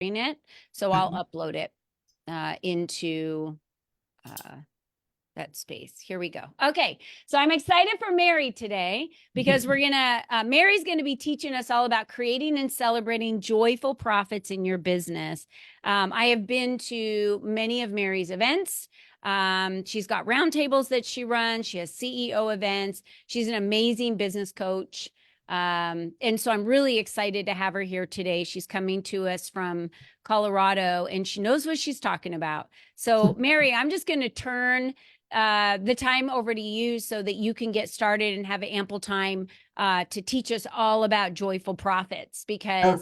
it. So I'll upload it into that space. Here we go. Okay. So I'm excited for Mary today because Mary's going to be teaching us all about creating and celebrating joyful profits in your business. I have been to many of Mary's events. She's got roundtables that she runs. She has CEO events. She's an amazing business coach. And so I'm really excited to have her here today. She's coming to us from Colorado and she knows what she's talking about. So Mary, I'm just going to turn the time over to you so that you can get started and have ample time to teach us all about joyful profits because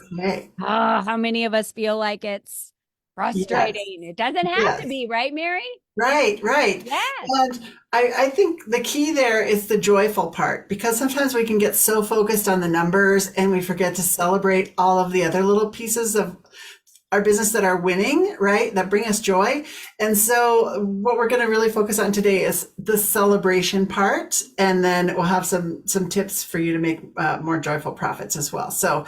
how many of us feel like it's frustrating? Yes. It doesn't have to Yes. be, right, Mary? Right, right. Yes. And I think the key there is the joyful part because sometimes we can get so focused on the numbers and we forget to celebrate all of the other little pieces of our business that are winning, right? That bring us joy. And so what we're going to really focus on today is the celebration part. And then we'll have some tips for you to make more joyful profits as well. So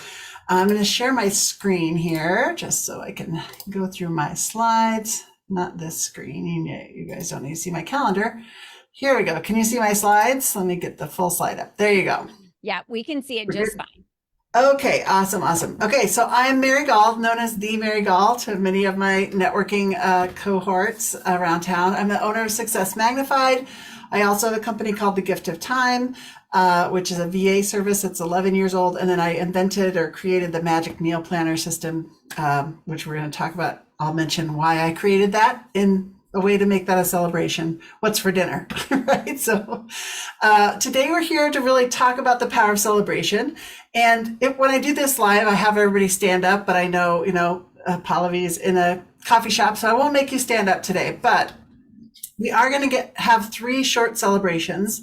I'm going to share my screen here just so I can go through my slides. Not this screen. You guys don't need to see my calendar. Here we go. Can you see my slides? Let me get the full slide up. There you go. Yeah, we can see it just fine. Okay, awesome, awesome. Okay, so I'm Mary Gaul, known as the Mary Gaul to many of my networking cohorts around town. I'm the owner of Success Magnified. I also have a company called The Gift of Time, which is a VA service that's 11 years old. And then I invented or created the Magic Meal Planner system, which we're going to talk about. I'll mention why I created that in a way to make that a celebration. What's for dinner, right? So today we're here to really talk about the power of celebration. And when I do this live, I have everybody stand up, but I know, Pallavi is in a coffee shop, so I won't make you stand up today. But we are going to have 3 short celebrations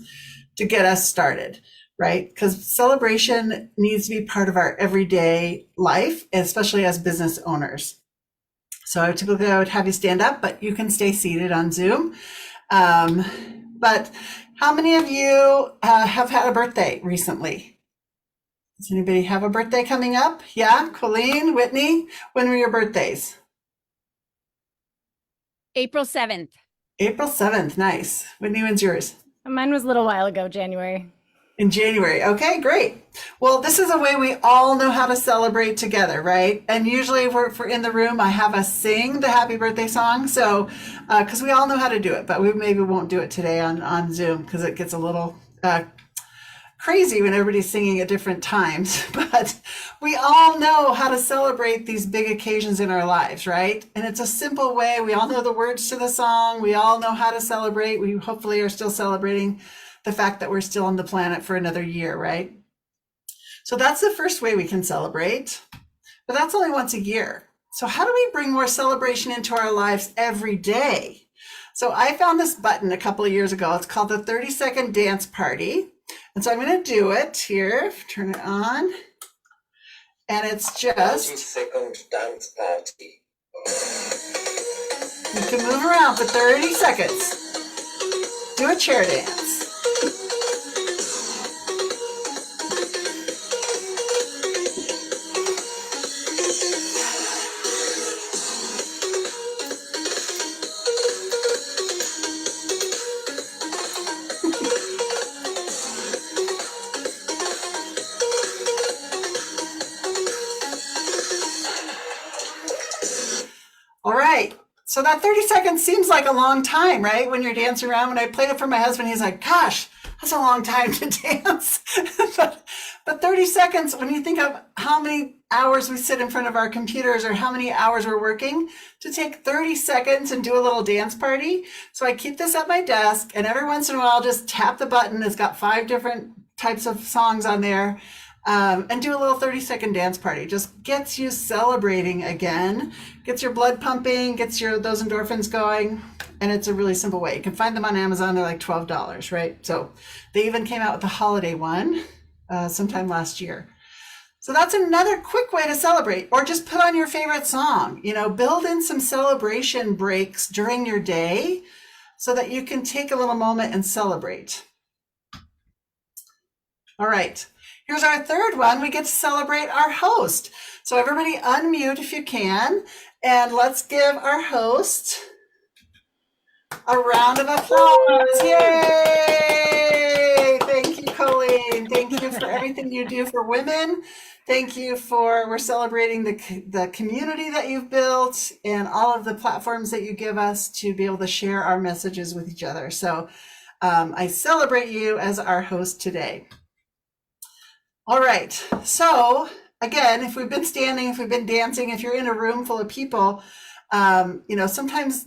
to get us started, right? Because celebration needs to be part of our everyday life, especially as business owners. So typically I would have you stand up, but you can stay seated on Zoom. But how many of you have had a birthday recently? Does anybody have a birthday coming up? Yeah, Colleen, Whitney, when were your birthdays? April 7th. April 7th, nice. Whitney, when's yours? Mine was a little while ago, January. In January. Okay, great. Well, this is a way we all know how to celebrate together, right? And usually if we're in the room, I have us sing the happy birthday song. So, because we all know how to do it, but we maybe won't do it today on Zoom because it gets a little crazy when everybody's singing at different times. But we all know how to celebrate these big occasions in our lives, right? And it's a simple way. We all know the words to the song. We all know how to celebrate. We hopefully are still celebrating the fact that we're still on the planet for another year, right? So that's the first way we can celebrate, but that's only once a year. So how do we bring more celebration into our lives every day? So I found this button a couple of years ago. It's called the 30-second dance party. And so I'm going to do it here, turn it on. And it's just 30-second dance party. You can move around for 30 seconds. Do a chair dance. All right. So that 30 seconds seems like a long time, right? When you're dancing around. When I played it for my husband, he's like, gosh, that's a long time to dance. but 30 seconds, when you think of how many hours we sit in front of our computers or how many hours we're working, to take 30 seconds and do a little dance party. So I keep this at my desk and every once in a while, I'll just tap the button. It's got 5 different types of songs on there. And do a little 30-second dance party. Just gets you celebrating again, gets your blood pumping, gets those endorphins going, and it's a really simple way. You can find them on Amazon. They're like $12, right? So they even came out with the holiday one sometime last year. So that's another quick way to celebrate, or just put on your favorite song. Build in some celebration breaks during your day so that you can take a little moment and celebrate. All right. Here's our third one. We get to celebrate our host. So everybody unmute if you can, and let's give our host a round of applause. Yay! Thank you, Colleen. Thank you for everything you do for women. Thank you we're celebrating the community that you've built and all of the platforms that you give us to be able to share our messages with each other. So I celebrate you as our host today. All right. So again, if we've been standing, if we've been dancing, if you're in a room full of people, sometimes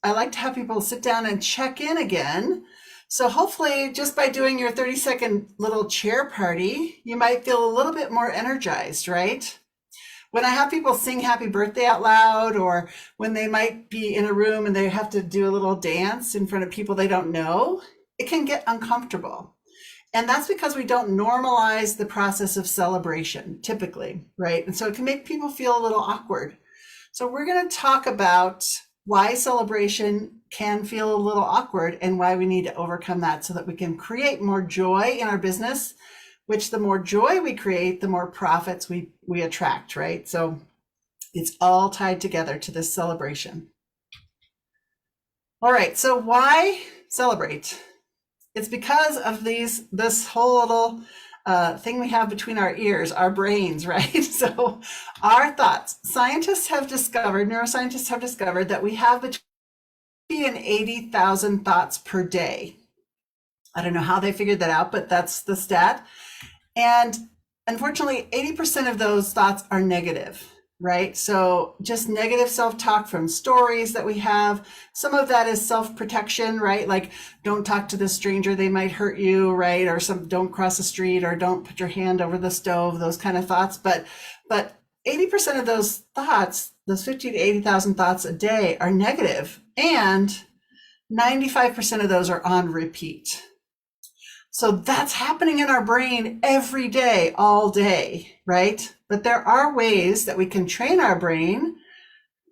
I like to have people sit down and check in again. So hopefully just by doing your 30-second little chair party, you might feel a little bit more energized, right? When I have people sing happy birthday out loud, or when they might be in a room and they have to do a little dance in front of people they don't know, it can get uncomfortable. And that's because we don't normalize the process of celebration typically, right? And so it can make people feel a little awkward. So we're going to talk about why celebration can feel a little awkward and why we need to overcome that so that we can create more joy in our business, which the more joy we create, the more profits we attract, right? So it's all tied together to this celebration. All right, so why celebrate? It's because of this whole little thing we have between our ears, our brains, right? So our thoughts. Neuroscientists have discovered that we have between 80,000 thoughts per day. I don't know how they figured that out, but that's the stat. And unfortunately, 80% of those thoughts are negative. Right? So just negative self-talk from stories that we have. Some of that is self-protection, right? Like don't talk to this stranger, they might hurt you, right? Or don't cross the street, or don't put your hand over the stove, those kind of thoughts. But 80% of those thoughts, those 50 to 80,000 thoughts a day are negative, and 95% of those are on repeat. So that's happening in our brain every day, all day, right? But there are ways that we can train our brain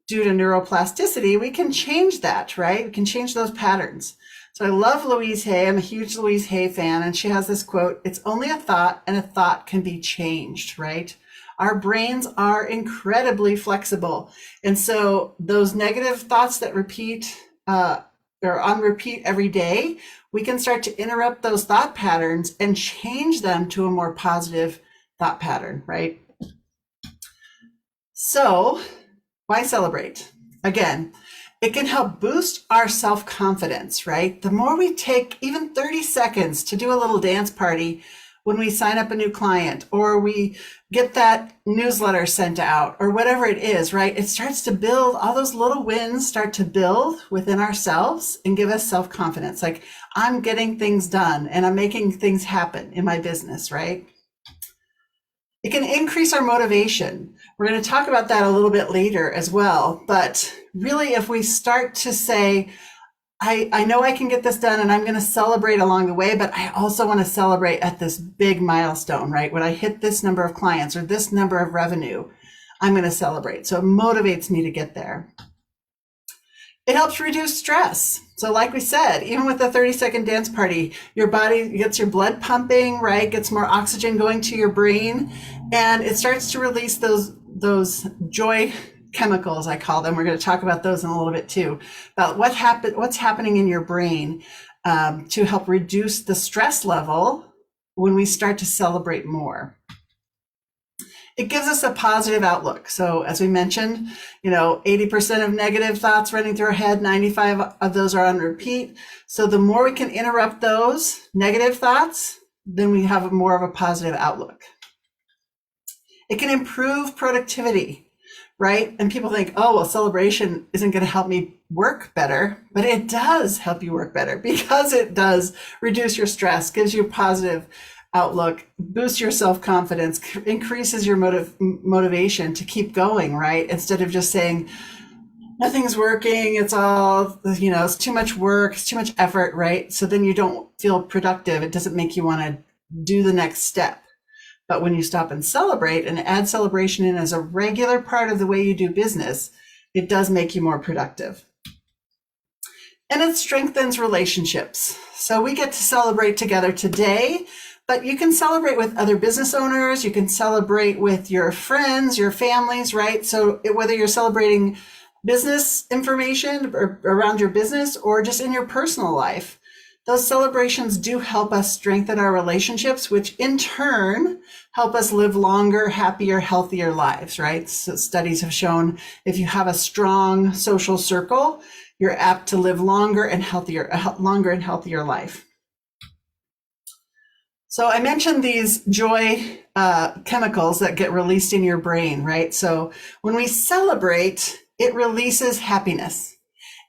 due to neuroplasticity. We can change that, right? We can change those patterns. So I love Louise Hay. I'm a huge Louise Hay fan. And she has this quote, "It's only a thought, and a thought can be changed," right? Our brains are incredibly flexible. And so those negative thoughts that are on repeat every day, we can start to interrupt those thought patterns and change them to a more positive thought pattern, right? So why celebrate? Again, it can help boost our self-confidence, right? The more we take even 30 seconds to do a little dance party when we sign up a new client, or we get that newsletter sent out, or whatever it is, right? It starts to build, all those little wins start to build within ourselves and give us self-confidence. Like, I'm getting things done and I'm making things happen in my business, right? It can increase our motivation. We're going to talk about that a little bit later as well. But really, if we start to say, I know I can get this done, and I'm going to celebrate along the way, but I also want to celebrate at this big milestone, right? When I hit this number of clients or this number of revenue, I'm going to celebrate. So it motivates me to get there. It helps reduce stress. So like we said, even with a 30-second dance party, your body gets your blood pumping, right? Gets more oxygen going to your brain, and it starts to release those joy chemicals, I call them. We're going to talk about those in a little bit too, about what's happening in your brain to help reduce the stress level when we start to celebrate more. It gives us a positive outlook. So as we mentioned, 80% of negative thoughts running through our head, 95 of those are on repeat. So the more we can interrupt those negative thoughts, then we have more of a positive outlook. It can improve productivity. Right? And people think, oh, well, celebration isn't going to help me work better, but it does help you work better because it does reduce your stress, gives you a positive outlook, boosts your self-confidence, increases your motivation to keep going, right? Instead of just saying, nothing's working, it's all, it's too much work, it's too much effort, right? So then you don't feel productive. It doesn't make you want to do the next step. But when you stop and celebrate and add celebration in as a regular part of the way you do business, it does make you more productive. And it strengthens relationships. So we get to celebrate together today, But you can celebrate with other business owners. You can celebrate with your friends, your families, right? So whether you're celebrating business information or around your business or just in your personal life, those celebrations do help us strengthen our relationships, which in turn help us live longer, happier, healthier lives, right? So studies have shown if you have a strong social circle, you're apt to live longer and healthier life. So I mentioned these joy chemicals that get released in your brain, right? So when we celebrate, it releases happiness.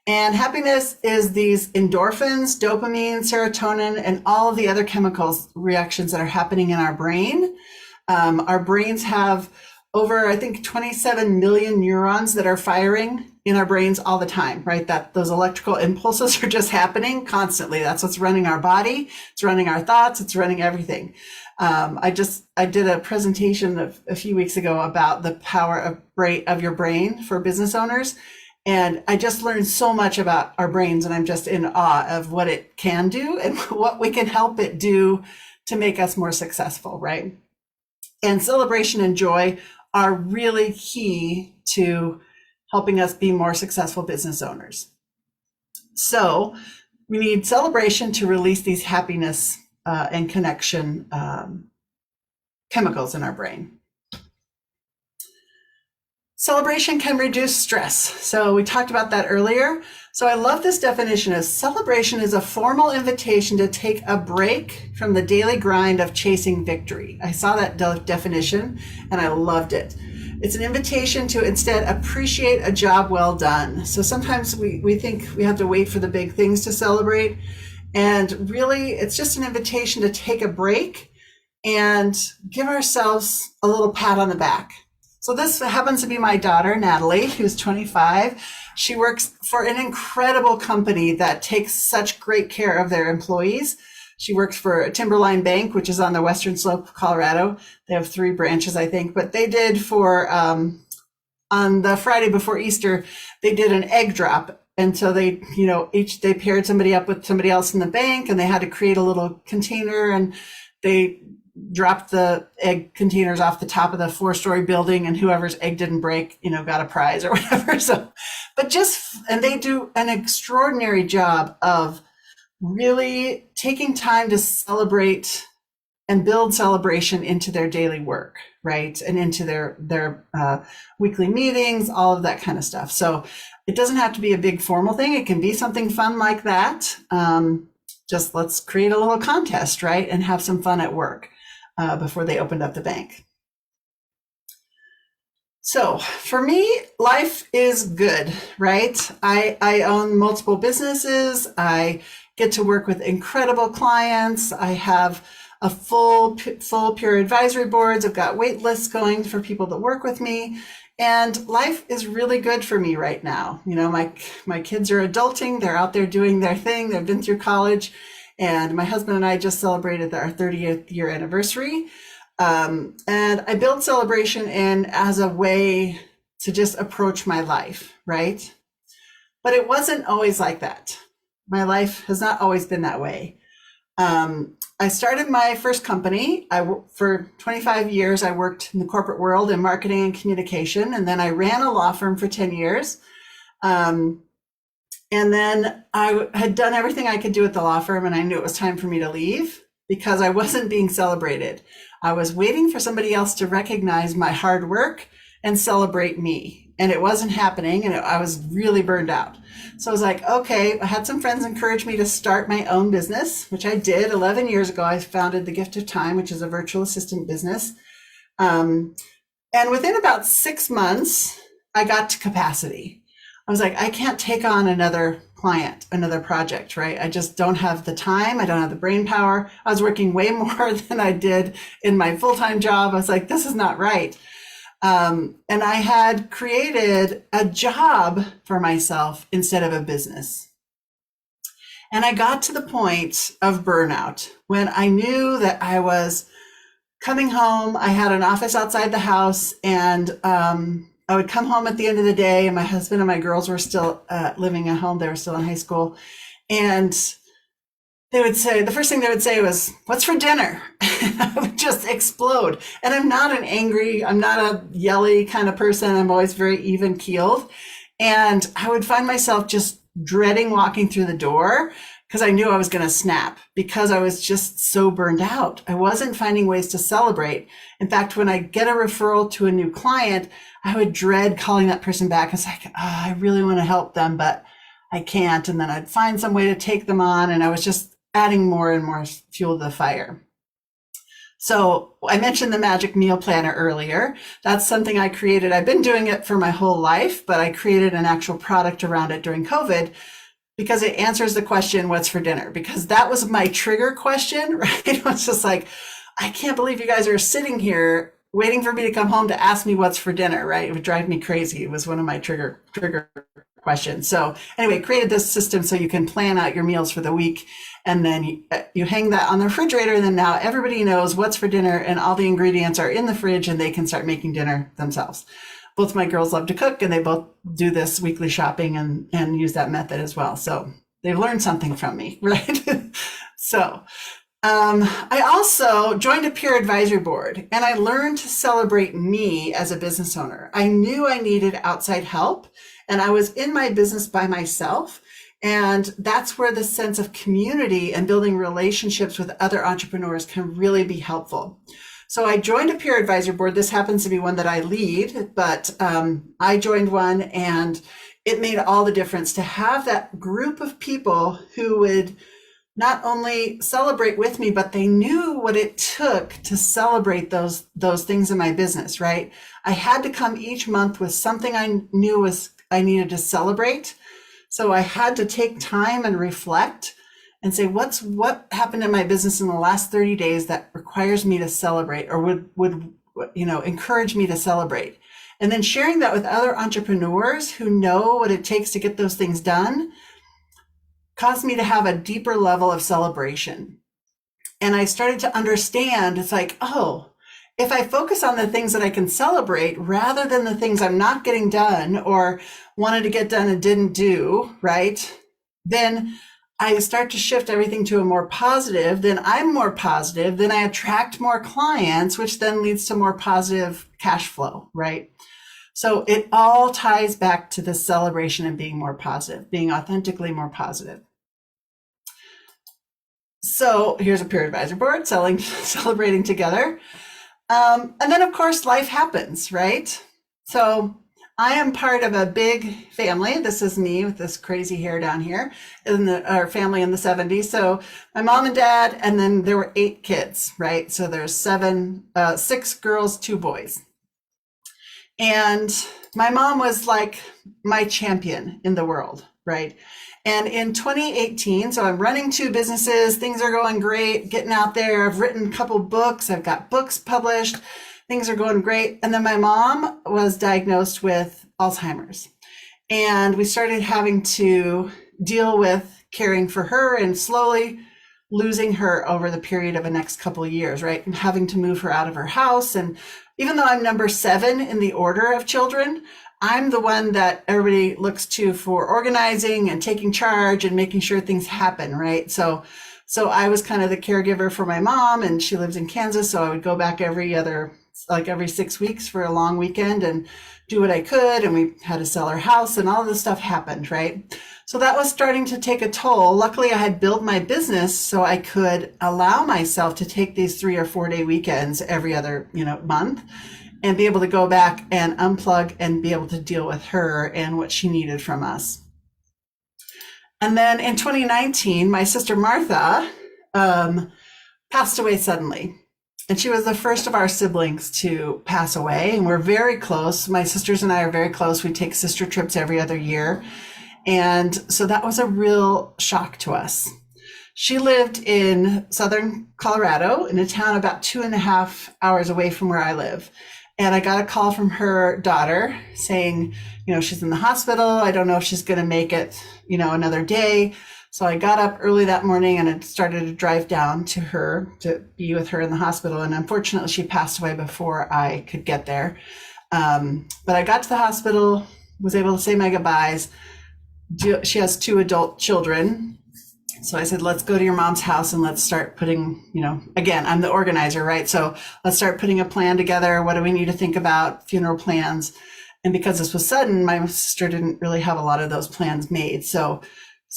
And happiness is these endorphins, dopamine, serotonin, and all of the other chemicals reactions that are happening in our brain. Our brains have over, I think, 27 million neurons that are firing in our brains all the time, right? That those electrical impulses are just happening constantly. That's what's running our body. It's running our thoughts. It's running everything. I did a presentation a few weeks ago about the power of your brain for business owners. And I just learned so much about our brains, and I'm just in awe of what it can do and what we can help it do to make us more successful, right? And celebration and joy are really key to helping us be more successful business owners. So we need celebration to release these happiness and connection chemicals in our brain. Celebration can reduce stress. So we talked about that earlier. So I love this definition as celebration is a formal invitation to take a break from the daily grind of chasing victory. I saw that definition and I loved it. It's an invitation to instead appreciate a job well done. So sometimes we think we have to wait for the big things to celebrate. And really, it's just an invitation to take a break and give ourselves a little pat on the back. So this happens to be my daughter, Natalie, who's 25. She works for an incredible company that takes such great care of their employees. She works for Timberline Bank, which is on the western slope of Colorado. They have 3 branches, I think, but they did for, on the Friday before Easter, they did an egg drop. And so they, they paired somebody up with somebody else in the bank, and they had to create a little container, and they dropped the egg containers off the top of the 4-story building, and whoever's egg didn't break, got a prize or whatever. So, and they do an extraordinary job of really taking time to celebrate and build celebration into their daily work, right? And into their weekly meetings, all of that kind of stuff. So it doesn't have to be a big formal thing. It can be something fun like that. Just let's create a little contest, right? And have some fun at work before they opened up the bank. So for me, life is good, right? I own multiple businesses. I get to work with incredible clients. I have a full peer advisory boards. I've got wait lists going for people that work with me. And life is really good for me right now. My kids are adulting. They're out there doing their thing. They've been through college. And my husband and I just celebrated our 30th year anniversary. And I build celebration in as a way to just approach my life, right? But it wasn't always like that. My life has not always been that way. I started my first company. For 25 years, I worked in the corporate world in marketing and communication. And then I ran a law firm for 10 years. And then I had done everything I could do at the law firm, and I knew it was time for me to leave because I wasn't being celebrated. I was waiting for somebody else to recognize my hard work and celebrate me. And it wasn't happening, and I was really burned out. So I was like, okay, I had some friends encourage me to start my own business, which I did 11 years ago. I founded The Gift of Time, which is a virtual assistant business. And within about 6 months, I got to capacity. I was like, I can't take on another client, another project, right? I just don't have the time. I don't have the brain power. I was working way more than I did in my full-time job. I was like, this is not right. And I had created a job for myself instead of a business. And I got to the point of burnout when I knew that I was coming home. I had an office outside the house, and I would come home at the end of the day, and my husband and my girls were still living at home. They were still in high school. And they would say, the first thing they would say was, "What's for dinner?" And I would just explode. And I'm not I'm not a yelly kind of person. I'm always very even keeled. And I would find myself just dreading walking through the door because I knew I was going to snap because I was just so burned out. I wasn't finding ways to celebrate. In fact, when I get a referral to a new client, I would dread calling that person back. It's like, oh, I really want to help them, but I can't. And then I'd find some way to take them on. And I was just adding more and more fuel to the fire. So I mentioned the Magic Meal Planner earlier. That's something I created. I've been doing it for my whole life, but I created an actual product around it during COVID because it answers the question, what's for dinner? Because that was my trigger question, right? It was just like, I can't believe you guys are sitting here waiting for me to come home to ask me what's for dinner, right? It would drive me crazy. It was one of my trigger questions. So anyway, created this system so you can plan out your meals for the week. And then you hang that on the refrigerator. And then now everybody knows what's for dinner and all the ingredients are in the fridge and they can start making dinner themselves. Both my girls love to cook and they both do this weekly shopping and use that method as well. So they've learned something from me, right? So I also joined a peer advisory board and I learned to celebrate me as a business owner. I knew I needed outside help and I was in my business by myself. And that's where the sense of community and building relationships with other entrepreneurs can really be helpful. So I joined a peer advisory board. This happens to be one that I lead, but I joined one and it made all the difference to have that group of people who would not only celebrate with me, but they knew what it took to celebrate those things in my business, right? I had to come each month with something I knew I needed to celebrate. So I had to take time and reflect and say, what happened in my business in the last 30 days that requires me to celebrate or would encourage me to celebrate. And then sharing that with other entrepreneurs who know what it takes to get those things done caused me to have a deeper level of celebration. And I started to understand, it's like, oh, if I focus on the things that I can celebrate rather than the things I'm not getting done or wanted to get done and didn't do, right? Then I start to shift everything to a more positive, then I'm more positive, then I attract more clients, which then leads to more positive cash flow, right? So it all ties back to the celebration and being more positive, being authentically more positive. So here's a peer advisory board celebrating together. And then of course, life happens, right? So I am part of a big family. This is me with this crazy hair down here in our family in the 70s. So my mom and dad, and then there were 8 kids, right? So there's 6 girls, 2 boys. And my mom was like my champion in the world, right? And in 2018, so I'm running 2 businesses, things are going great, getting out there. I've written a couple books, I've got books published, things are going great. And then my mom was diagnosed with Alzheimer's. And we started having to deal with caring for her and slowly losing her over the period of the next couple of years, right? And having to move her out of her house. And even though I'm number 7 in the order of children, I'm the one that everybody looks to for organizing and taking charge and making sure things happen, right? So I was kind of the caregiver for my mom, and she lives in Kansas, so I would go back every 6 weeks for a long weekend and do what I could, and we had to sell our house, and all this stuff happened, right? So that was starting to take a toll. Luckily, I had built my business so I could allow myself to take these 3 or 4 day weekends every other month, and be able to go back and unplug and be able to deal with her and what she needed from us. And then in 2019, my sister Martha passed away suddenly. And she was the first of our siblings to pass away. And we're very close. My sisters and I are very close. We take sister trips every other year. And so that was a real shock to us. She lived in southern Colorado in a town about 2.5 hours away from where I live. And I got a call from her daughter saying, she's in the hospital. I don't know if she's going to make it, another day. So I got up early that morning and I started to drive down to her to be with her in the hospital. And unfortunately, she passed away before I could get there. But I got to the hospital, was able to say my goodbyes. She has 2 adult children. So I said, let's go to your mom's house and let's start putting, again, I'm the organizer, right? So let's start putting a plan together. What do we need to think about? Funeral plans. And because this was sudden, my sister didn't really have a lot of those plans made. So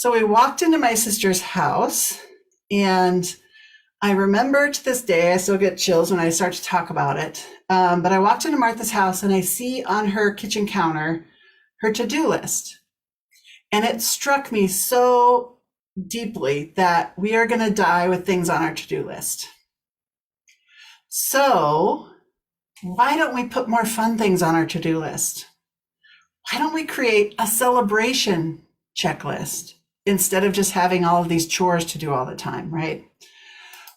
we walked into my sister's house, and I remember to this day, I still get chills when I start to talk about it. But I walked into Martha's house and I see on her kitchen counter her to-do list. And it struck me so deeply that we are going to die with things on our to-do list. So why don't we put more fun things on our to-do list? Why don't we create a celebration checklist instead of just having all of these chores to do all the time, right?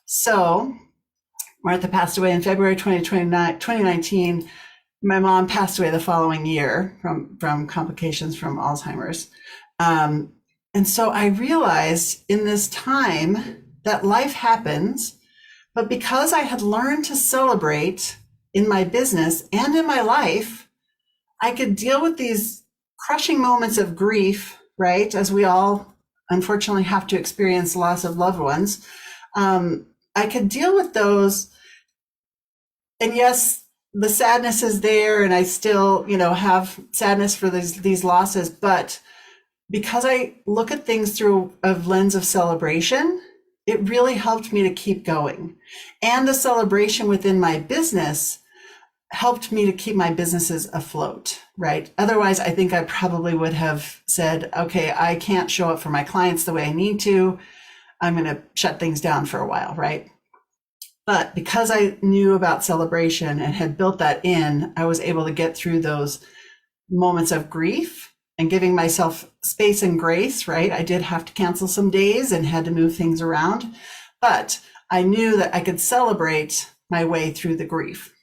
So Martha passed away in February 2019. My mom passed away the following year from complications from Alzheimer's. And so I realized in this time that life happens, but because I had learned to celebrate in my business and in my life, I could deal with these crushing moments of grief, right? As we all unfortunately have to experience loss of loved ones. I could deal with those. And yes, the sadness is there, and I still, have sadness for these losses, but because I look at things through a lens of celebration, it really helped me to keep going. And the celebration within my business helped me to keep my businesses afloat, right? Otherwise, I think I probably would have said, okay, I can't show up for my clients the way I need to. I'm going to shut things down for a while, right? But because I knew about celebration and had built that in, I was able to get through those moments of grief and giving myself space and grace, right? I did have to cancel some days and had to move things around, but I knew that I could celebrate my way through the grief.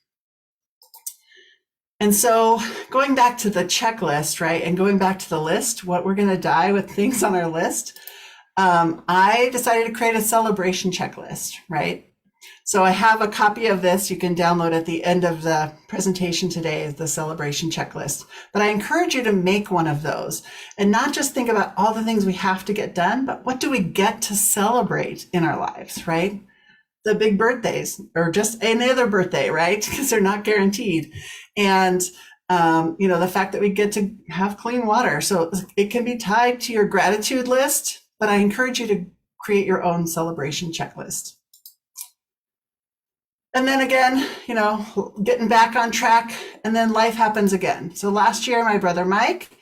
And so going back to the checklist, right? And going back to the list, what we're going to die with things on our list. I decided to create a celebration checklist, right? So I have a copy of this you can download at the end of the presentation today, the celebration checklist. But I encourage you to make one of those and not just think about all the things we have to get done, but what do we get to celebrate in our lives, right? The big birthdays or just any other birthday, right? Because they're not guaranteed. And, the fact that we get to have clean water. So it can be tied to your gratitude list, but I encourage you to create your own celebration checklist. And then again, getting back on track, and then life happens again. So last year, my brother Mike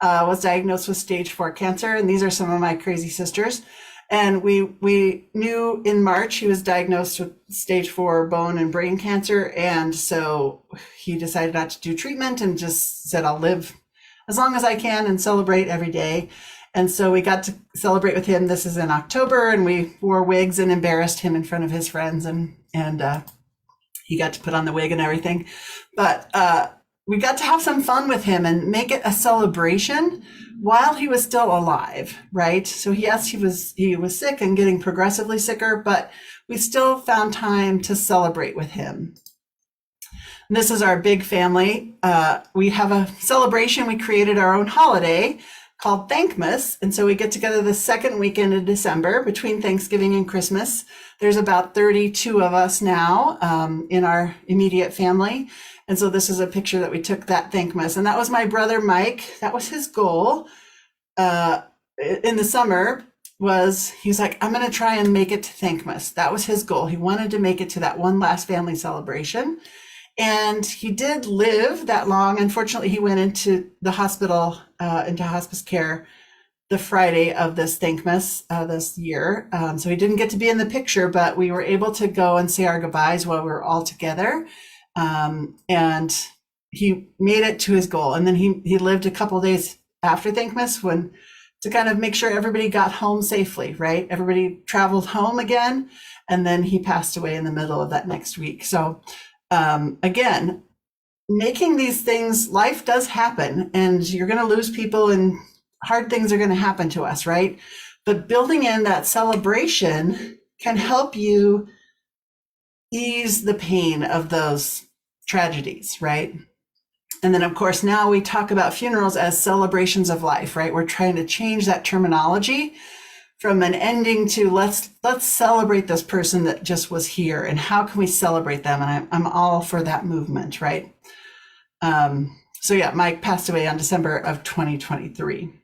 was diagnosed with stage 4 cancer, and these are some of my crazy sisters. And we knew in March he was diagnosed with stage 4 bone and brain cancer, and so he decided not to do treatment and just said, I'll live as long as I can and celebrate every day. And so we got to celebrate with him. This is in October, and we wore wigs and embarrassed him in front of his friends, and he got to put on the wig and everything. But we got to have some fun with him and make it a celebration while he was still alive, right? So yes, he was sick and getting progressively sicker, but we still found time to celebrate with him. And this is our big family. We have a celebration. We created our own holiday called Thankmas. And so we get together the second weekend in December between Thanksgiving and Christmas. There's about 32 of us now in our immediate family. And so this is a picture that we took that Thankmas. And that was my brother, Mike. That was his goal in the summer he's like, I'm going to try and make it to Thankmas. That was his goal. He wanted to make it to that one last family celebration. And he did live that long. Unfortunately, he went into the hospital, into hospice care the Friday of this Thankmas this year. So he didn't get to be in the picture, but we were able to go and say our goodbyes while we were all together. And he made it to his goal. And then he lived a couple of days after Thankmas to kind of make sure everybody got home safely, right? Everybody traveled home again. And then he passed away in the middle of that next week. So again, making these things, life does happen, and you're going to lose people and hard things are going to happen to us, right? But building in that celebration can help you ease the pain of those tragedies, right? And then, of course, now we talk about funerals as celebrations of life, right? We're trying to change that terminology from an ending to let's celebrate this person that just was here, and how can we celebrate them? And I'm all for that movement, right? So yeah, Mike passed away on December of 2023.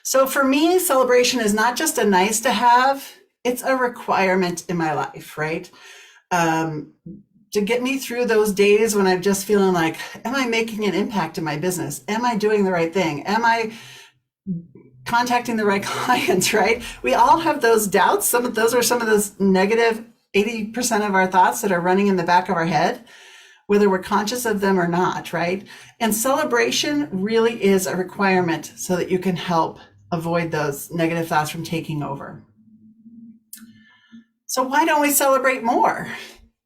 So for me, celebration is not just a nice to have, it's a requirement in my life, right? To get me through those days when I'm just feeling like, am I making an impact in my business? Am I doing the right thing? Am I contacting the right clients, right? We all have those doubts. Some of those negative 80% of our thoughts that are running in the back of our head, whether we're conscious of them or not, right? And celebration really is a requirement so that you can help avoid those negative thoughts from taking over. So why don't we celebrate more?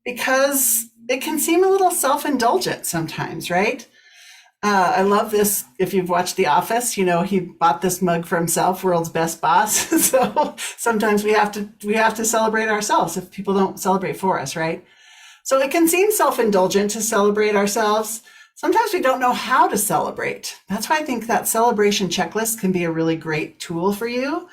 Because it can seem a little self-indulgent sometimes, right? I love this. If you've watched The Office, he bought this mug for himself, world's best boss. So sometimes we have to celebrate ourselves if people don't celebrate for us, right? So it can seem self-indulgent to celebrate ourselves. Sometimes we don't know how to celebrate. That's why I think that celebration checklist can be a really great tool for you.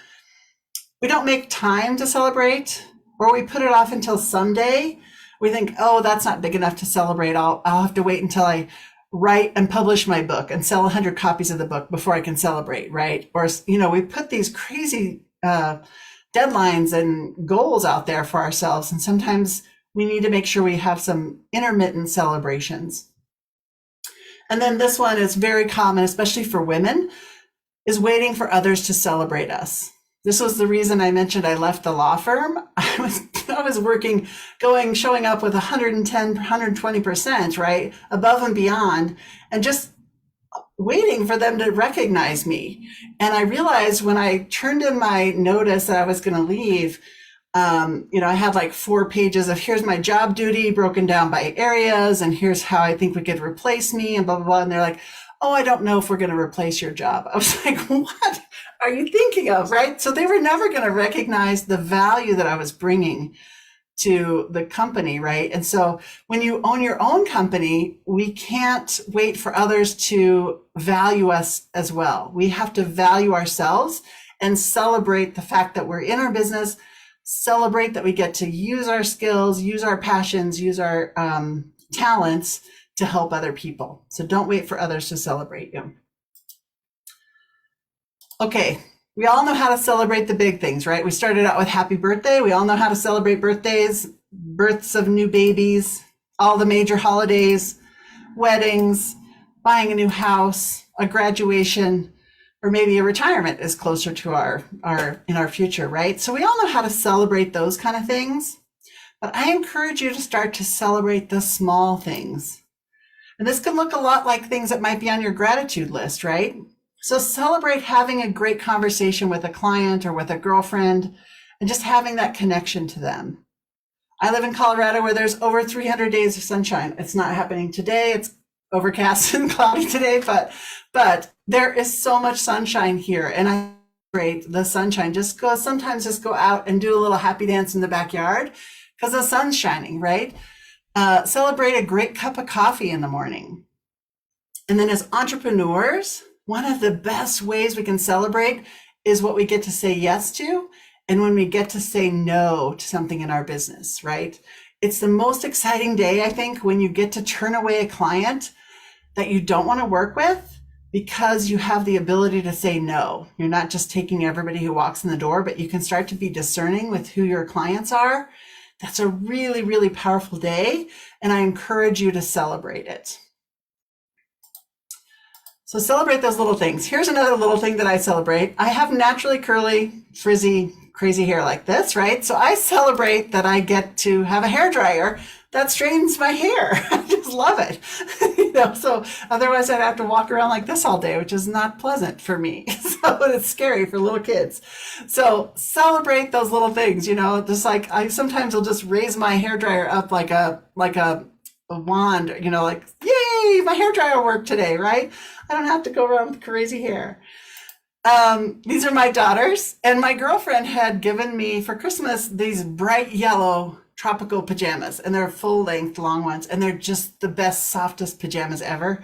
We don't make time to celebrate, or we put it off until someday. We think, oh, that's not big enough to celebrate. I'll have to wait until I write and publish my book and sell 100 copies of the book before I can celebrate, right? Or, we put these crazy deadlines and goals out there for ourselves. And sometimes we need to make sure we have some intermittent celebrations. And then this one is very common, especially for women, is waiting for others to celebrate us. This was the reason I mentioned I left the law firm. I was working, showing up with 110, 120%, right? Above and beyond, and just waiting for them to recognize me. And I realized when I turned in my notice that I was going to leave, I had like 4 pages of here's my job duty broken down by areas, and here's how I think we could replace me, and blah, blah, blah. And they're like, oh, I don't know if we're going to replace your job. I was like, what are you thinking of, right? So they were never going to recognize the value that I was bringing to the company, right? And so when you own your own company, we can't wait for others to value us as well. We have to value ourselves and celebrate the fact that we're in our business, celebrate that we get to use our skills, use our passions, use our talents to help other people. So don't wait for others to celebrate you. Okay, we all know how to celebrate the big things, right? We started out with happy birthday. We all know how to celebrate birthdays, births of new babies, all the major holidays, weddings, buying a new house, a graduation, or maybe a retirement is closer to our in our future, right? So we all know how to celebrate those kind of things. But I encourage you to start to celebrate the small things. And this can look a lot like things that might be on your gratitude list, right? So celebrate having a great conversation with a client or with a girlfriend and just having that connection to them. I live in Colorado where there's over 300 days of sunshine. It's not happening today. It's overcast and cloudy today, but there is so much sunshine here, and I celebrate the sunshine. Sometimes just go out and do a little happy dance in the backyard because the sun's shining, right? Celebrate a great cup of coffee in the morning. And then as entrepreneurs, one of the best ways we can celebrate is what we get to say yes to, and when we get to say no to something in our business, right? It's the most exciting day, I think, when you get to turn away a client that you don't want to work with because you have the ability to say no. You're not just taking everybody who walks in the door, but you can start to be discerning with who your clients are. That's a really, really powerful day, and I encourage you to celebrate it. So celebrate those little things. Here's another little thing that I celebrate. I have naturally curly, frizzy, crazy hair like this, right? So I celebrate that I get to have a hairdryer that straightens my hair. I just love it. So otherwise I'd have to walk around like this all day, which is not pleasant for me. So it's scary for little kids. So celebrate those little things, just like I sometimes will just raise my hairdryer up like a wand, like, yay, my hairdryer worked today, right? I don't have to go around with crazy hair. These are my daughters, and my girlfriend had given me for Christmas these bright yellow tropical pajamas, and they're full length long ones, and they're just the best, softest pajamas ever.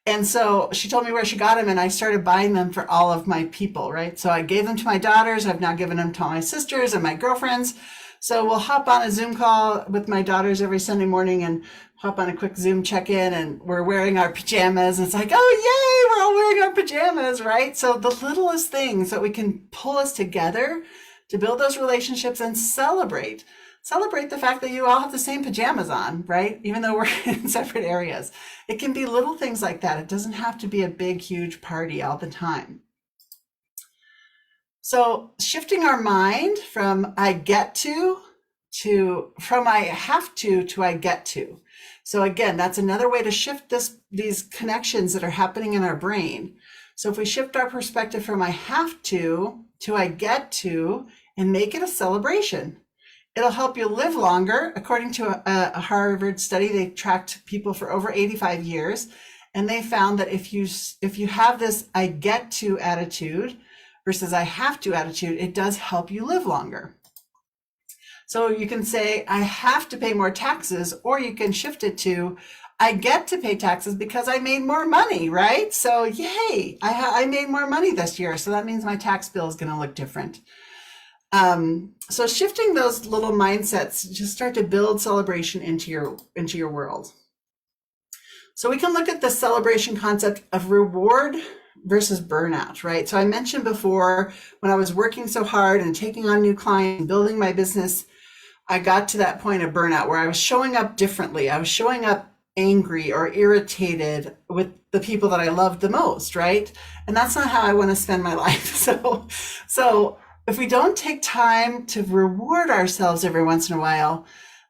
And so she told me where she got them, and I started buying them for all of my people, right? So I gave them to my daughters. I've now given them to all my sisters and my girlfriends. So we'll hop on a Zoom call with my daughters every Sunday morning and hop on a quick Zoom check-in, and we're wearing our pajamas. It's like, oh, yay, we're all wearing our pajamas, right? So the littlest things that we can pull us together to build those relationships and celebrate the fact that you all have the same pajamas on, right? Even though we're in separate areas. It can be little things like that. It doesn't have to be a big, huge party all the time. So shifting our mind from I get to from I have to I get to. So again, that's another way to shift these connections that are happening in our brain. So if we shift our perspective from I have to I get to, and make it a celebration, it'll help you live longer. According to a Harvard study, they tracked people for over 85 years, and they found that if you have this I get to attitude versus I have to attitude, it does help you live longer. So you can say, I have to pay more taxes, or you can shift it to, I get to pay taxes because I made more money, right? So yay, I made more money this year. So that means my tax bill is going to look different. So shifting those little mindsets just start to build celebration into your world. So we can look at the celebration concept of reward versus burnout, right? So I mentioned before, when I was working so hard and taking on new clients and building my business, I got to that point of burnout where I was showing up differently. I was showing up angry or irritated with the people that I loved the most, right? And that's not how I want to spend my life. So if we don't take time to reward ourselves every once in a while,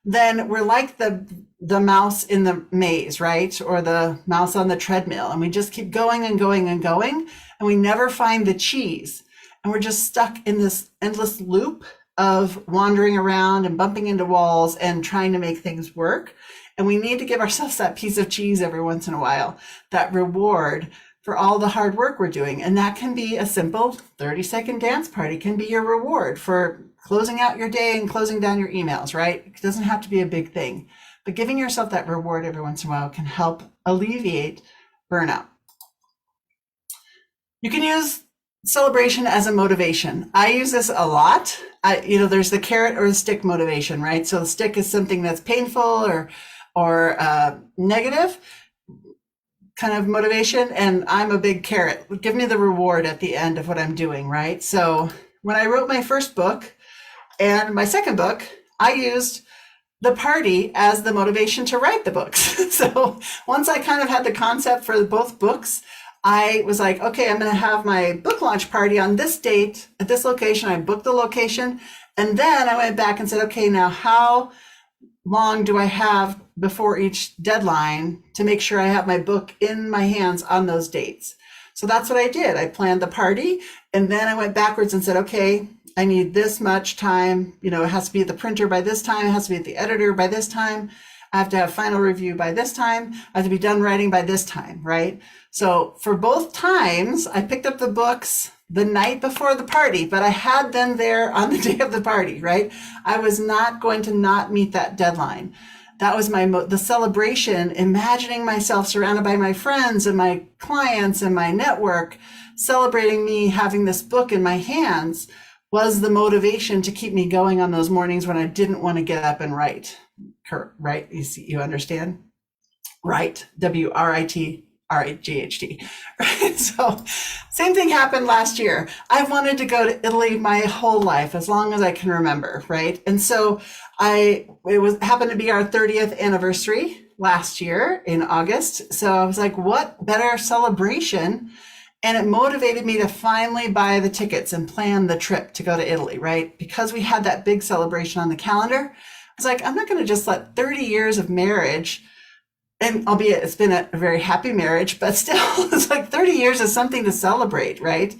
then we're like the mouse in the maze, right? Or the mouse on the treadmill. And we just keep going and going and going, and we never find the cheese. And we're just stuck in this endless loop of wandering around and bumping into walls and trying to make things work. And we need to give ourselves that piece of cheese every once in a while, that reward for all the hard work we're doing. And that can be a simple 30-second dance party, can be your reward for closing out your day and closing down your emails, right? It doesn't have to be a big thing, but giving yourself that reward every once in a while can help alleviate burnout. You can use celebration as a motivation. I use this a lot. There's the carrot or the stick motivation, right? So the stick is something that's painful or negative kind of motivation, and I'm a big carrot. Give me the reward at the end of what I'm doing, right? So when I wrote my first book and my second book, I used the party as the motivation to write the books. So once I kind of had the concept for both books, I was like, okay, I'm going to have my book launch party on this date at this location. I booked the location, and then I went back and said, okay, now how long do I have before each deadline to make sure I have my book in my hands on those dates? So that's what I did. I planned the party, and then I went backwards and said, okay, I need this much time. It has to be at the printer by this time. It has to be at the editor by this time. I have to have final review by this time. I have to be done writing by this time, right? So for both times, I picked up the books the night before the party, but I had them there on the day of the party, right? I was not going to not meet that deadline. That was the celebration, imagining myself surrounded by my friends and my clients and my network, celebrating me having this book in my hands was the motivation to keep me going on those mornings when I didn't want to get up and write. Right? You understand? Right. WRIT. RIGHT. Right? So same thing happened last year. I wanted to go to Italy my whole life, as long as I can remember, right? And so it happened to be our 30th anniversary last year in August. So I was like, what better celebration? And it motivated me to finally buy the tickets and plan the trip to go to Italy, right? Because we had that big celebration on the calendar. I was like, I'm not going to just let 30 years of marriage, and albeit it's been a very happy marriage, but still it's like 30 years is something to celebrate, right?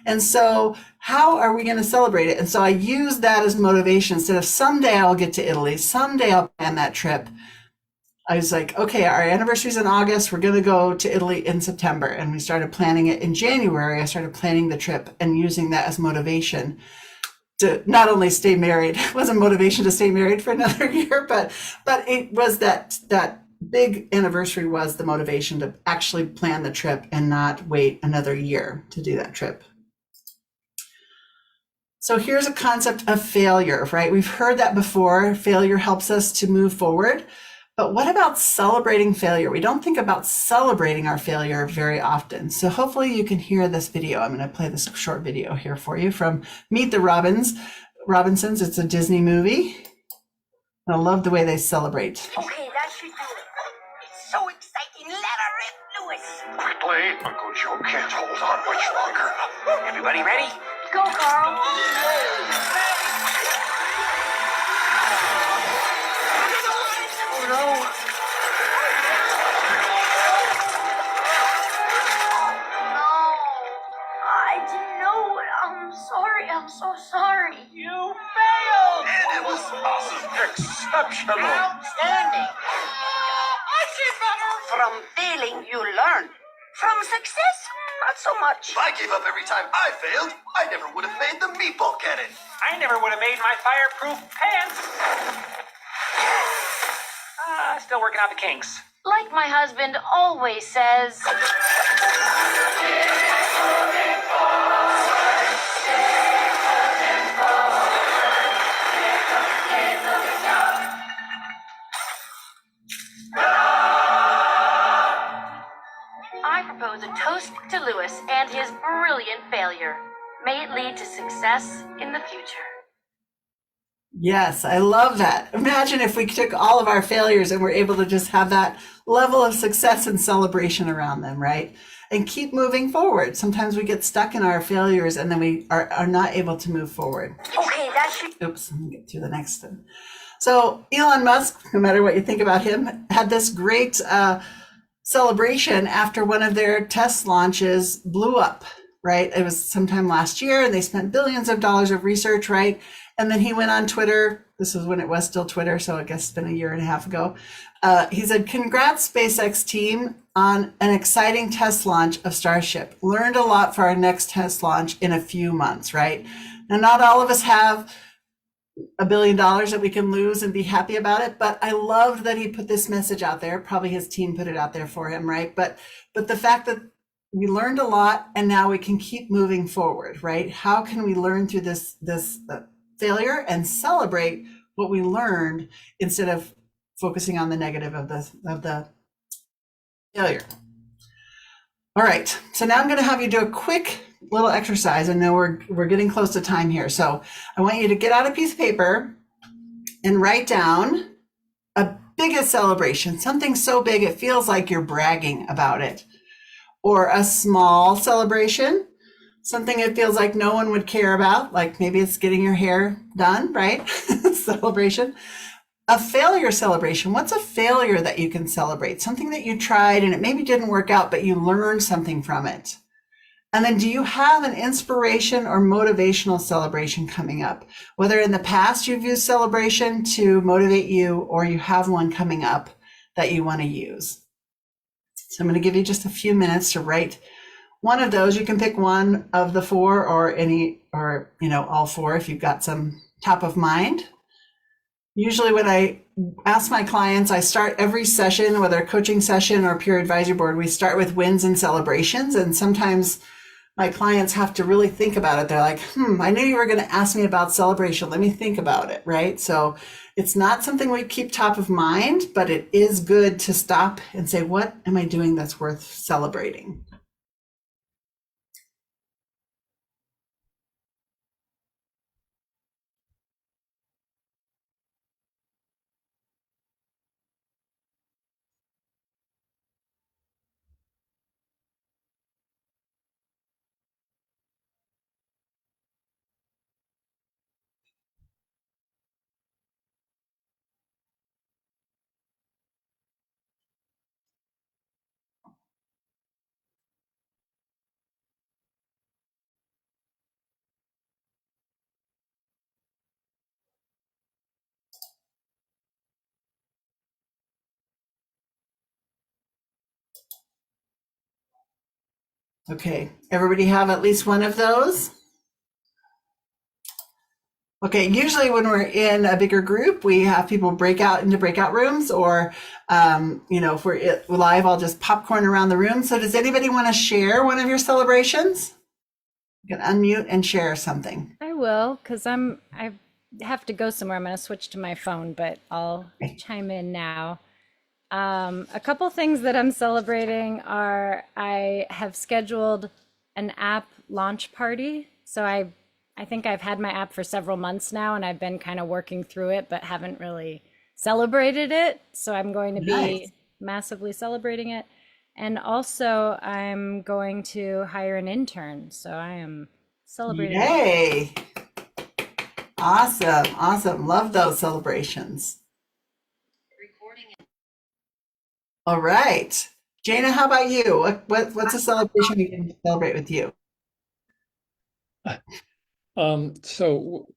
And so how are we going to celebrate it? And so I use that as motivation. Instead of someday I'll get to Italy, someday I'll plan that trip. I was like, okay, our anniversary's in August. We're going to go to Italy in September. And we started planning it in January. I started planning the trip and using that as motivation to not only stay married. It wasn't motivation to stay married for another year, but it was that big anniversary was the motivation to actually plan the trip and not wait another year to do that trip. So here's a concept of failure, right? We've heard that before. Failure helps us to move forward. But what about celebrating failure? We don't think about celebrating our failure very often. So hopefully you can hear this video. I'm going to play this short video here for you from Meet the Robinsons. It's a Disney movie. I love the way they celebrate. Okay, that should do it. It's so exciting. Let her rip, Louis. Quickly, Uncle Joe can't hold on much longer. Everybody ready? Go, Carl. Oh no! No, I didn't know it. I'm sorry. I'm so sorry. You failed! And it was awesome, exceptional. Outstanding. I did better. From failing, you learn. From success, not so much. If I gave up every time I failed, I never would have made the meatball cannon. I never would have made my fireproof pants. Still working out the kinks. Like my husband always says. I propose a toast to Louis and his brilliant failure. May it lead to success in the future. Yes, I love that. Imagine if we took all of our failures and we're able to just have that level of success and celebration around them, right? And keep moving forward. Sometimes we get stuck in our failures and then we are not able to move forward. Okay, that should. Oops, let me get to the next one. So Elon Musk, no matter what you think about him, had this great celebration after one of their test launches blew up, right? It was sometime last year and they spent billions of dollars of research, right? And then he went on Twitter. This was when it was still Twitter, so I guess it's been a year and a half ago. He said, "Congrats, SpaceX team, on an exciting test launch of Starship. Learned a lot for our next test launch in a few months," right? Now, not all of us have $1 billion that we can lose and be happy about it, but I loved that he put this message out there. Probably his team put it out there for him, right? But the fact that we learned a lot and now we can keep moving forward, right? How can we learn through this failure and celebrate what we learned instead of focusing on the negative of the failure? All right, so now I'm going to have you do a quick little exercise. I know we're getting close to time here, so I want you to get out a piece of paper and write down a biggest celebration, something so big it feels like you're bragging about it, or a small celebration, something it feels like no one would care about, like maybe it's getting your hair done, right? Celebration. A failure celebration. What's a failure that you can celebrate? Something that you tried and it maybe didn't work out, but you learned something from it. And then do you have an inspiration or motivational celebration coming up? Whether in the past you've used celebration to motivate you or you have one coming up that you want to use. So I'm going to give you just a few minutes to write one of those. You can pick one of the four or all four if you've got some top of mind. Usually when I ask my clients, I start every session, whether a coaching session or peer advisory board, we start with wins and celebrations. And sometimes my clients have to really think about it. They're like, I knew you were going to ask me about celebration. Let me think about it, right? So it's not something we keep top of mind, but it is good to stop and say, what am I doing that's worth celebrating? Okay, everybody have at least one of those? Okay, usually when we're in a bigger group, we have people break out into breakout rooms, or, if we're live, I'll just popcorn around the room. So does anybody want to share one of your celebrations? You can unmute and share something. I will, because I have to go somewhere. I'm going to switch to my phone, but I'll chime in now. A couple things that I'm celebrating are I have scheduled an app launch party. So I think I've had my app for several months now, and I've been kind of working through it, but haven't really celebrated it. So I'm going to be Nice. massively celebrating it. And also, I'm going to hire an intern. So I am celebrating that. Yay. Awesome. Awesome. Love those celebrations. All right. Jana, how about you? What's a celebration we can celebrate with you? So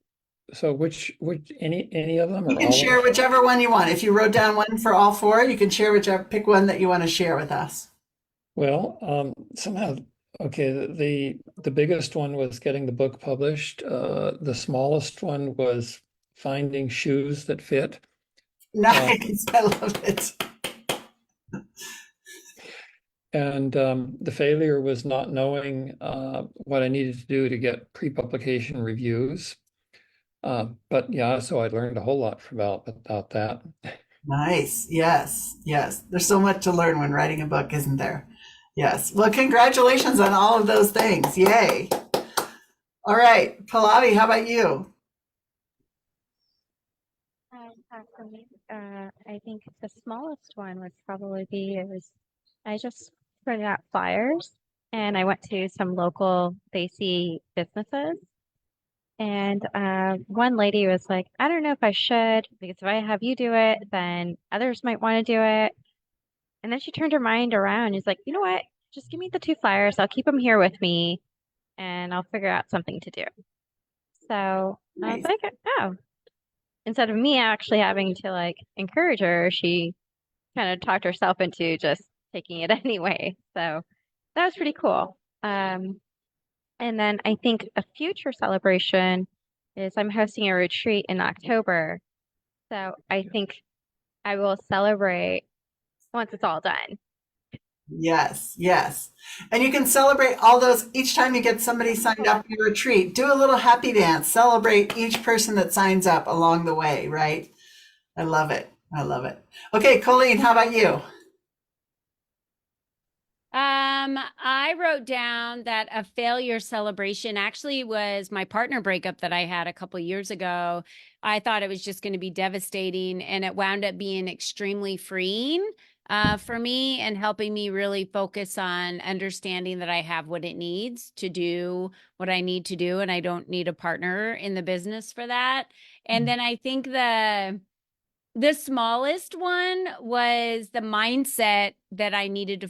which any of them You or can all of share them? whichever one you want. If you wrote down one for all four, you can share pick one that you want to share with us. Well, somehow, okay, the biggest one was getting the book published. The smallest one was finding shoes that fit. Nice. I love it. And the failure was not knowing what I needed to do to get pre-publication reviews. But yeah, so I learned a whole lot about that. Nice. Yes. Yes. There's so much to learn when writing a book, isn't there? Yes. Well, congratulations on all of those things. Yay. All right. Pallavi, how about you? For me, I think the smallest one would probably be I just printed out flyers and I went to some local Basie businesses. And one lady was like, I don't know if I should, because if I have you do it, then others might want to do it. And then she turned her mind around and was like, you know what? Just give me the 2 flyers. I'll keep them here with me and I'll figure out something to do. So I was Nice. like, oh, instead of me actually having to like encourage her, she kind of talked herself into just taking it anyway. So that was pretty cool. And then I think a future celebration is I'm hosting a retreat in October. So I think I will celebrate once it's all done. Yes, yes. And you can celebrate all those each time you get somebody signed up for your retreat. Do a little happy dance. Celebrate each person that signs up along the way, right? I love it. I love it. Okay, Colleen, how about you? I wrote down that a failure celebration actually was my partner breakup that I had a couple years ago. I thought it was just going to be devastating, and it wound up being extremely freeing for me and helping me really focus on understanding that I have what it needs to do what I need to do, and I don't need a partner in the business for that. And then I think the smallest one was the mindset that I needed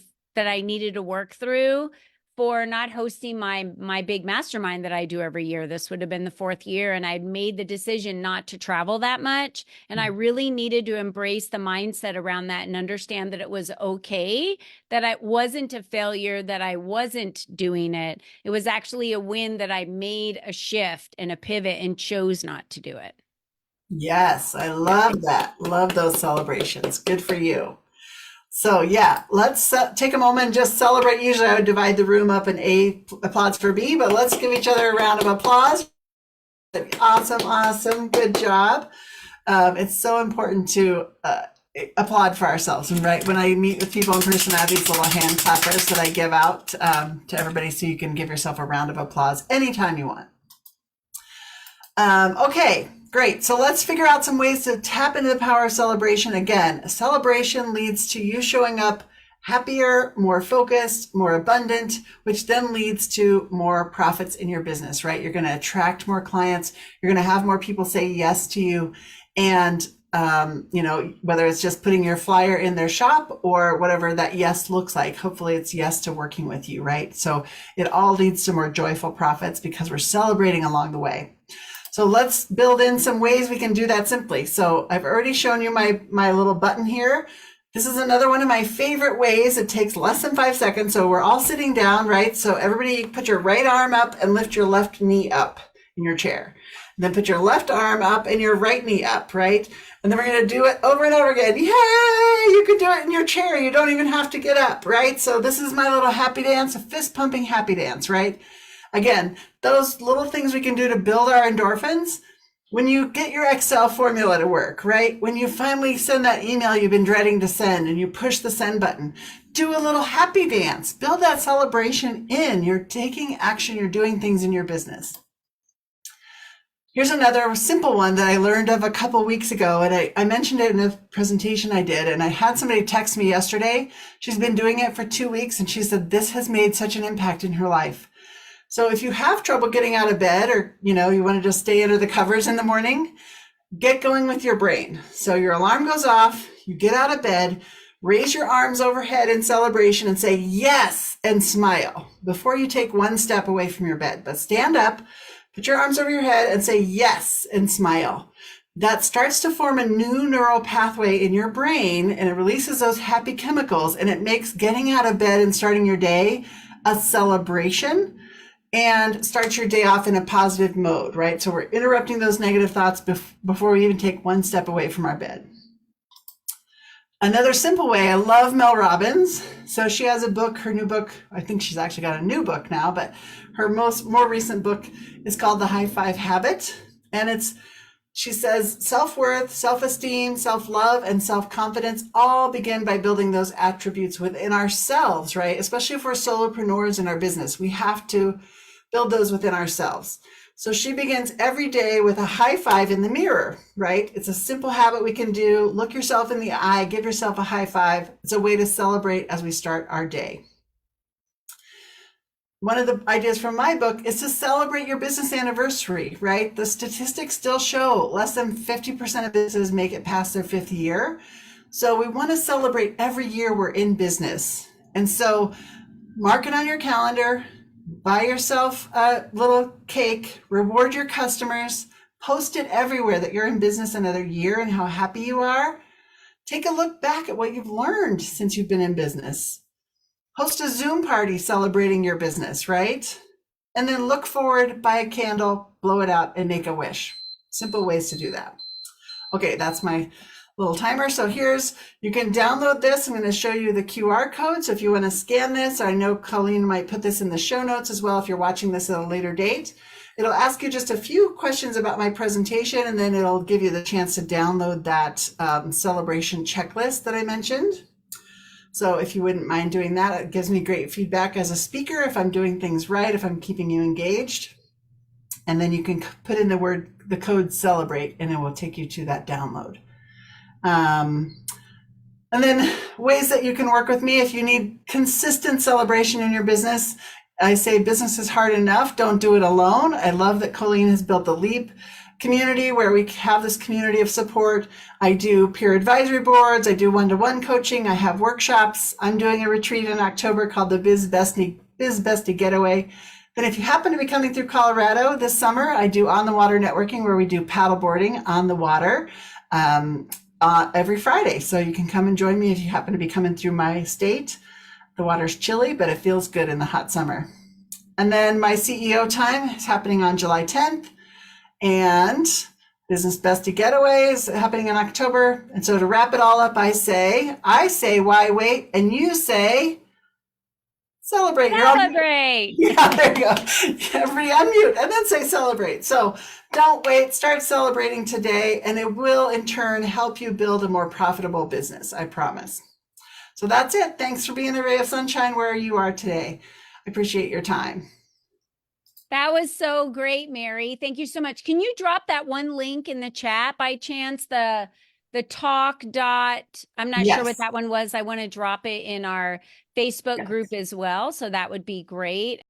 to work through for not hosting my big mastermind that I do every year. This would have been the 4th year, and I'd made the decision not to travel that much, and I really needed to embrace the mindset around that and understand that it was okay, that it wasn't a failure, that I wasn't doing it. It was actually a win that I made a shift and a pivot and chose not to do it. Yes, I love that. Love those celebrations. Good for you. So yeah, let's take a moment and just celebrate. Usually I would divide the room up in A applause for B, but let's give each other a round of applause. Awesome, awesome. Good job. It's so important to applaud for ourselves. And right when I meet with people in person, I have these little hand clappers that I give out to everybody, so you can give yourself a round of applause anytime you want. Okay, great. So let's figure out some ways to tap into the power of celebration. Again, a celebration leads to you showing up happier, more focused, more abundant, which then leads to more profits in your business, right? You're going to attract more clients. You're going to have more people say yes to you. And, whether it's just putting your flyer in their shop or whatever that yes looks like, hopefully it's yes to working with you, right? So it all leads to more joyful profits because we're celebrating along the way. So let's build in some ways we can do that simply. So I've already shown you my little button here. This is another one of my favorite ways. It takes less than 5 seconds. So we're all sitting down, right? So everybody put your right arm up and lift your left knee up. in your chair. And then put your left arm up and your right knee up, right? And then we're going to do it over and over again. Yay! You can do it in your chair. You don't even have to get up, right? So this is my little happy dance, a fist pumping happy dance, right? Again, those little things we can do to build our endorphins. When you get your Excel formula to work, right? When you finally send that email you've been dreading to send and you push the send button, do a little happy dance. Build that celebration in. You're taking action. You're doing things in your business. Here's another simple one that I learned of a couple weeks ago, and I mentioned it in a presentation I did, and I had somebody text me yesterday. She's been doing it for 2 weeks, and she said this has made such an impact in her life. So if you have trouble getting out of bed, or you want to just stay under the covers in the morning, get going with your brain. So your alarm goes off, you get out of bed, raise your arms overhead in celebration and say yes and smile before you take one step away from your bed. But stand up, put your arms over your head and say yes and smile. That starts to form a new neural pathway in your brain, and it releases those happy chemicals, and it makes getting out of bed and starting your day a celebration and start your day off in a positive mode, right? So we're interrupting those negative thoughts before we even take one step away from our bed. Another simple way, I love Mel Robbins. So she has a book, her new book, I think she's actually got a new book now, but her more recent book is called The High Five Habit. And she says self-worth, self-esteem, self-love, and self-confidence all begin by building those attributes within ourselves, right? Especially if we're solopreneurs in our business, we have to build those within ourselves. So she begins every day with a high five in the mirror, right? It's a simple habit we can do. Look yourself in the eye, give yourself a high five. It's a way to celebrate as we start our day. One of the ideas from my book is to celebrate your business anniversary, right? The statistics still show less than 50% of businesses make it past their 5th year. So we want to celebrate every year we're in business. And so mark it on your calendar, buy yourself a little cake, reward your customers, post it everywhere that you're in business another year and how happy you are. Take a look back at what you've learned since you've been in business. Host a Zoom party celebrating your business, right? And then look forward, buy a candle, blow it out, and make a wish. Simple ways to do that. Okay, that's my little timer. So you can download this. I'm going to show you the QR code. So if you want to scan this, I know Colleen might put this in the show notes as well if you're watching this at a later date. It'll ask you just a few questions about my presentation, and then it'll give you the chance to download that celebration checklist that I mentioned. So if you wouldn't mind doing that, it gives me great feedback as a speaker if I'm doing things right, if I'm keeping you engaged. And then you can put in the code celebrate, and it will take you to that download. And then ways that you can work with me if you need consistent celebration in your business. I say business is hard enough. Don't do it alone. I love that Colleen has built the LEAP community where we have this community of support. I do peer advisory boards. I do one-to-one coaching. I have workshops. I'm doing a retreat in October called the Biz Bestie Getaway. Then if you happen to be coming through Colorado this summer, I do on the water networking where we do paddleboarding on the water every Friday. So you can come and join me if you happen to be coming through my state. The water's chilly, but it feels good in the hot summer. And then my CEO time is happening on July 10th. And Business Bestie Getaway is happening in October. And so to wrap it all up, I say, why wait? And you say, celebrate. Celebrate. Yeah, there you go. Everybody unmute and then say celebrate. So don't wait, start celebrating today, and it will in turn help you build a more profitable business, I promise. So that's it. Thanks for being a ray of sunshine where you are today. I appreciate your time. That was so great, Mary. Thank you so much. Can you drop that one link in the chat by chance? The talk dot, I'm not sure what that one was. I want to drop it in our Facebook group as well. So that would be great.